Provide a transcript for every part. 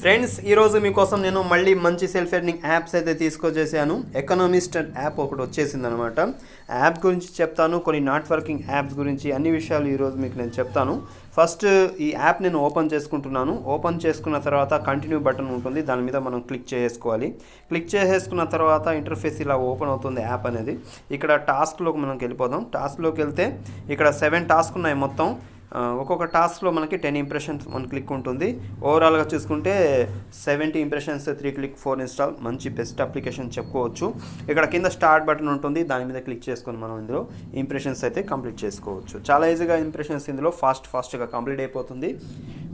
Friends ఈరోజు మీకోసం నేను మళ్ళీ మంచి సెల్ఫ్ ఎర్నింగ్ యాప్స్ అయితే తీసుకొచ్చేసాను. ఎకనామిస్ట్ యాప్ ఒకటి వచ్చేసింది అనమాట. యాప్ గురించి చెప్తాను, కొన్ని నాట్ వర్కింగ్ యాప్స్ గురించి అన్ని విషయాలు ఈరోజు మీకు నేను చెప్తాను. ఫస్ట్ ఈ యాప్ నేను ఓపెన్ చేసుకుంటున్నాను. ఓపెన్ చేసుకున్న తర్వాత కంటిన్యూ బటన్ ఉంటుంది, దాని మీద మనం క్లిక్ చేసుకోవాలి. క్లిక్ చేసేసుకున్న తర్వాత ఇంటర్ఫేస్ ఇలా ఓపెన్ అవుతుంది యాప్ అనేది. ఇక్కడ టాస్క్లోకి మనం వెళ్ళిపోదాం. టాస్క్లోకి వెళ్తే ఇక్కడ 7 టాస్క్ ఉన్నాయి మొత్తం. ఒక్కొక్క టాస్క్లో మనకి 10 ఇంప్రెషన్స్ 1 క్లిక్ ఉంటుంది. ఓవరాల్గా చూసుకుంటే 70 ఇంప్రెషన్స్ 3 క్లిక్ 4 ఇన్స్టాల్. మంచి బెస్ట్ అప్లికేషన్ చెప్పుకోవచ్చు. ఇక్కడ కింద స్టార్ట్ బటన్ ఉంటుంది, దాని మీద క్లిక్ చేసుకొని మనం ఇందులో ఇంప్రెషన్స్ అయితే కంప్లీట్ చేసుకోవచ్చు. చాలా ఈజీగా ఇంప్రెషన్స్ ఇందులో ఫాస్ట్గా కంప్లీట్ అయిపోతుంది.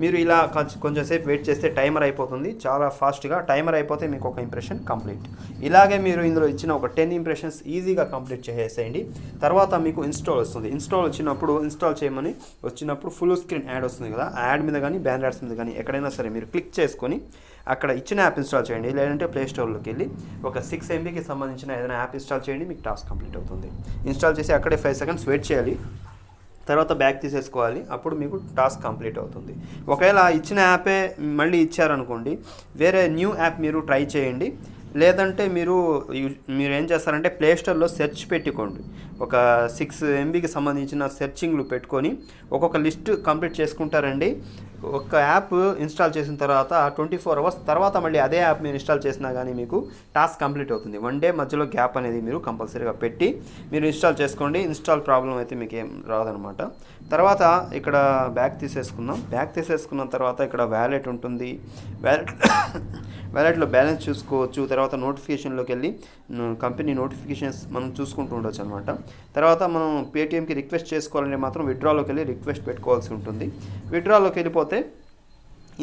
మీరు ఇలా కొంచెం సేపు వెయిట్ చేస్తే టైమర్ అయిపోతుంది. చాలా ఫాస్ట్గా టైమర్ అయిపోతే మీకు ఒక ఇంప్రెషన్ కంప్లీట్. ఇలాగే మీరు ఇందులో ఇచ్చిన ఒక 10 ఇంప్రెషన్స్ ఈజీగా కంప్లీట్ చేసేయండి. తర్వాత మీకు ఇన్స్టాల్ వస్తుంది. ఇన్స్టాల్ వచ్చినప్పుడు ఇన్స్టాల్ చేయమని వచ్చినప్పుడు ఫుల్ స్క్రీన్ యాడ్ వస్తుంది కదా, ఆ యాడ్ మీద కానీ బ్యానర్ యాడ్స్ మీద కానీ ఎక్కడైనా సరే మీరు క్లిక్ చేసుకొని అక్కడ ఇచ్చిన యాప్ ఇన్స్టాల్ చేయండి. లేదంటే ప్లే స్టోర్లోకి వెళ్ళి ఒక 6 MBకి సంబంధించిన ఏదైనా యాప్ ఇన్స్టాల్ చేయండి, మీకు టాస్క్ కంప్లీట్ అవుతుంది. ఇన్స్టాల్ చేసి అక్కడే 5 సెకండ్స్ వెయిట్ చేయాలి. తర్వాత బ్యాక్ తీసేసుకోవాలి, అప్పుడు మీకు టాస్క్ కంప్లీట్ అవుతుంది. ఒకవేళ ఇచ్చిన యాపే మళ్ళీ ఇచ్చారనుకోండి, వేరే న్యూ యాప్ మీరు ట్రై చేయండి. లేదంటే మీరు ఏం చేస్తారంటే ప్లే స్టోర్లో సెర్చ్ పెట్టుకోండి. ఒక 6 MBకి సంబంధించిన సెర్చింగ్లు పెట్టుకొని ఒక్కొక్క లిస్ట్ కంప్లీట్ చేసుకుంటారండి. ఒక యాప్ ఇన్స్టాల్ చేసిన తర్వాత 24 అవర్స్ తర్వాత మళ్ళీ అదే యాప్ మీరు ఇన్స్టాల్ చేసినా కానీ మీకు టాస్క్ కంప్లీట్ అవుతుంది. 1 డే మధ్యలో గ్యాప్ అనేది మీరు కంపల్సరీగా పెట్టి మీరు ఇన్స్టాల్ చేసుకోండి. ఇన్స్టాల్ ప్రాబ్లం అయితే మీకు ఏం రాదనమాట. తర్వాత ఇక్కడ బ్యాక్ తీసేసుకుందాం. బ్యాక్ తీసేసుకున్న తర్వాత ఇక్కడ వ్యాలెట్ ఉంటుంది. వ్యాలెట్లో బ్యాలెన్స్ చూసుకోవచ్చు. తర్వాత నోటిఫికేషన్లోకి వెళ్ళి కంపెనీ నోటిఫికేషన్స్ మనం చూసుకుంటూ ఉండొచ్చు అనమాట. తర్వాత మనం పేటిఎంకి రిక్వెస్ట్ చేసుకోవాలంటే మాత్రం విత్డ్రాలోకి వెళ్ళి రిక్వెస్ట్ పెట్టుకోవాల్సి ఉంటుంది. విత్డ్రాలోకి వెళ్ళిపోతే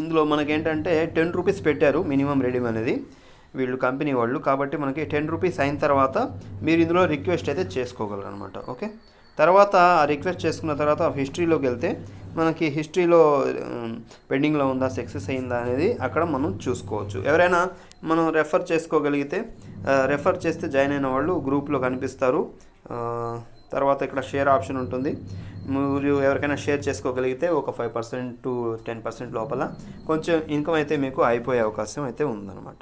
ఇందులో మనకేంటంటే 10 రూపీస్ పెట్టారు మినిమం రెడీమ్ అనేది వీళ్ళు కంపెనీ వాళ్ళు. కాబట్టి మనకి 10 రూపీస్ అయిన తర్వాత మీరు ఇందులో రిక్వెస్ట్ అయితే చేసుకోగలరు అనమాట. ఓకే, తర్వాత రిక్వెస్ట్ చేసుకున్న తర్వాత హిస్టరీలోకి వెళ్తే మనకి హిస్టరీలో పెండింగ్లో ఉందా, సక్సెస్ అయిందా అనేది అక్కడ మనం చూసుకోవచ్చు. ఎవరైనా మనం రెఫర్ చేసుకోగలిగితే రెఫర్ చేస్తే జాయిన్ అయిన వాళ్ళు గ్రూప్లో కనిపిస్తారు. తర్వాత ఇక్కడ షేర్ ఆప్షన్ ఉంటుంది. మీరు ఎవరికైనా షేర్ చేసుకోగలిగితే ఒక 5% to 10% లోపల కొంచెం ఇన్కమ్ అయితే మీకు అయిపోయే అవకాశం అయితే ఉందన్నమాట.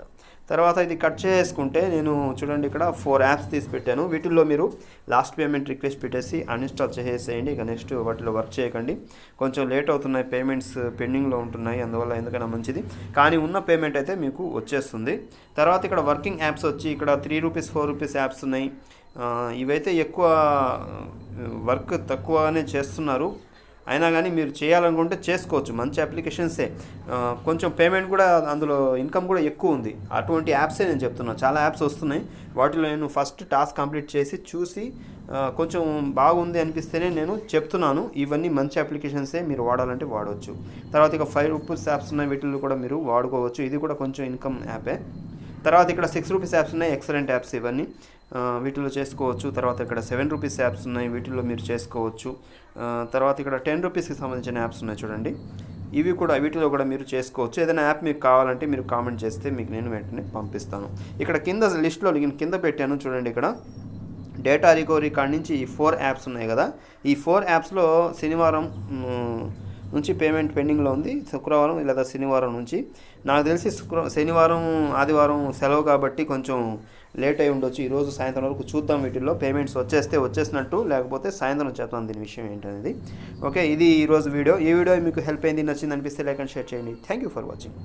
తర్వాత ఇది కట్ చేసుకుంటే నేను చూడండి ఇక్కడ 4 యాప్స్ తీసి పెట్టాను. వీటిల్లో మీరు లాస్ట్ పేమెంట్ రిక్వెస్ట్ పెట్టేసి అన్ఇన్స్టాల్ చేసేసేయండి. ఇక నెక్స్ట్ వాటిలో వర్క్ చేయకండి. కొంచెం లేట్ అవుతున్నాయి, పేమెంట్స్ పెండింగ్లో ఉంటున్నాయి, అందువల్ల ఎందుకైనా మంచిది. కానీ ఉన్న పేమెంట్ అయితే మీకు వచ్చేస్తుంది. తర్వాత ఇక్కడ వర్కింగ్ యాప్స్ వచ్చి ఇక్కడ 3 రూపీస్ 4 రూపీస్ యాప్స్ ఉన్నాయి. ఇవైతే ఎక్కువ వర్క్ తక్కువగానే చేస్తున్నారు. అయినా కానీ మీరు చేయాలనుకుంటే చేసుకోవచ్చు, మంచి అప్లికేషన్సే. కొంచెం పేమెంట్ కూడా అందులో ఇన్కమ్ కూడా ఎక్కువ ఉంది. అటువంటి యాప్సే నేను చెప్తున్నాను. చాలా యాప్స్ వస్తున్నాయి, వాటిలో నేను ఫస్ట్ టాస్క్ కంప్లీట్ చేసి చూసి కొంచెం బాగుంది అనిపిస్తేనే నేను చెప్తున్నాను. ఇవన్నీ మంచి అప్లికేషన్సే, మీరు వాడాలంటే వాడవచ్చు. తర్వాత ఇక 5 రూపీస్ యాప్స్ ఉన్నాయి, వీటిల్లో కూడా మీరు వాడుకోవచ్చు. ఇది కూడా కొంచెం ఇన్కమ్ యాపే. తర్వాత ఇక్కడ 6 రూపీస్ యాప్స్ ఉన్నాయి, ఎక్సలెంట్ యాప్స్ ఇవన్నీ, వీటిలో చేసుకోవచ్చు. తర్వాత ఇక్కడ 7 రూపీస్ యాప్స్ ఉన్నాయి, వీటిల్లో మీరు చేసుకోవచ్చు. తర్వాత ఇక్కడ 10 రూపీస్కి సంబంధించిన యాప్స్ ఉన్నాయి చూడండి, ఇవి కూడా వీటిలో కూడా మీరు చేసుకోవచ్చు. ఏదైనా యాప్ మీకు కావాలంటే మీరు కామెంట్ చేస్తే మీకు నేను వెంటనే పంపిస్తాను. ఇక్కడ కింద లిస్ట్లో నేను కింద పెట్టాను చూడండి. ఇక్కడ డేటా రికవరీ కాడి నుంచి ఈ 4 యాప్స్ ఉన్నాయి కదా, ఈ 4 యాప్స్లో శనివారం నుంచి పేమెంట్ పెండింగ్లో ఉంది. శుక్రవారం లేదా శనివారం నుంచి, నాకు తెలిసి శనివారం ఆదివారం సెలవు కాబట్టి కొంచెం లేట్ అయి ఉండొచ్చు. ఈరోజు సాయంత్రం వరకు చూద్దాం. వీటిల్లో పేమెంట్స్ వచ్చేసినట్టు, లేకపోతే సాయంత్రం చెప్తాను దీని విషయం ఏంటనేది. ఓకే, ఇది ఈరోజు వీడియో. ఈ వీడియో మీకు హెల్ప్ అయింది, నచ్చింది అనిపిస్తే లైక్ అండ్ షేర్ చేయండి. Thank you for watching.